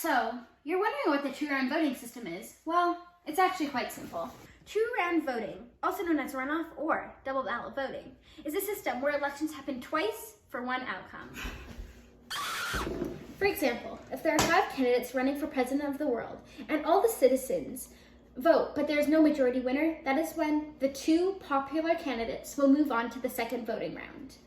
So, you're wondering what the two-round voting system is? Well, it's actually quite simple. Two-round voting, also known as runoff or double ballot voting, is a system where elections happen twice for one outcome. For example, if there are 5 candidates running for president of the world and all the citizens vote, but there is no majority winner, that is when the 2 popular candidates will move on to the second voting round.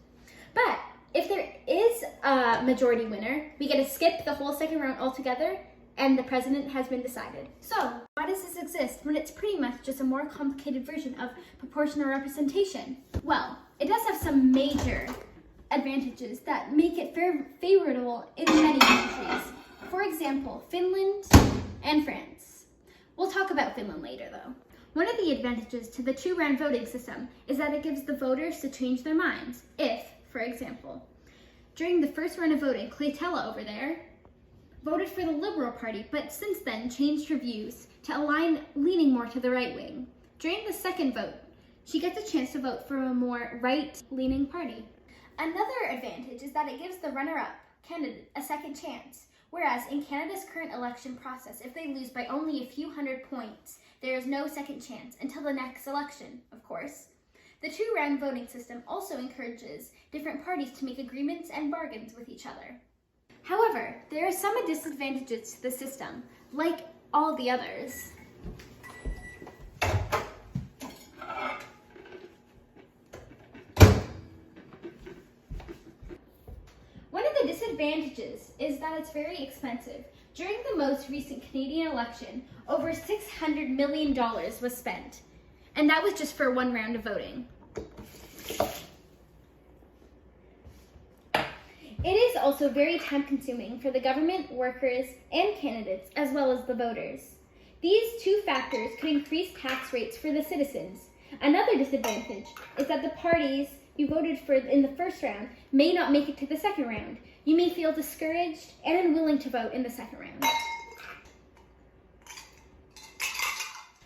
But if there is a majority winner, we get to skip the whole second round altogether and the president has been decided. So, why does this exist when it's pretty much just a more complicated version of proportional representation? Well, it does have some major advantages that make it favorable in many countries. For example, Finland and France. We'll talk about Finland later though. One of the advantages to the two-round voting system is that it gives the voters to change their minds. If, for example, during the first round of voting, Claytella over there voted for the Liberal Party, but since then changed her views to align leaning more to the right wing. During the second vote, she gets a chance to vote for a more right-leaning party. Another advantage is that it gives the runner-up candidate a second chance, whereas in Canada's current election process, if they lose by only a few hundred points, there is no second chance until the next election, of course. The two-round voting system also encourages different parties to make agreements and bargains with each other. However, there are some disadvantages to the system, like all the others. One of the disadvantages is that it's very expensive. During the most recent Canadian election, over $600 million was spent, and that was just for one round of voting. It is also very time-consuming for the government, workers, and candidates, as well as the voters. These two factors could increase tax rates for the citizens. Another disadvantage is that the parties you voted for in the first round may not make it to the second round. You may feel discouraged and unwilling to vote in the second round.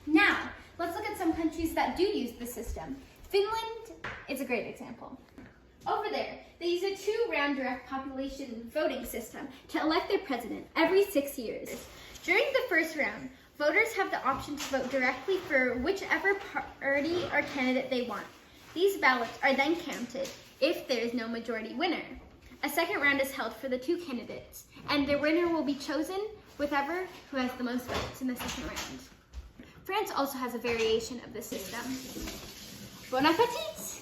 Now, let's look at some countries that do use the system. Finland is a great example. Over there, they use a two-round direct population voting system to elect their president every 6 years. During the first round, voters have the option to vote directly for whichever party or candidate they want. These ballots are then counted if there is no majority winner. A second round is held for the 2 candidates, and the winner will be chosen whichever who has the most votes in the second round. France also has a variation of the system. Bon appetit!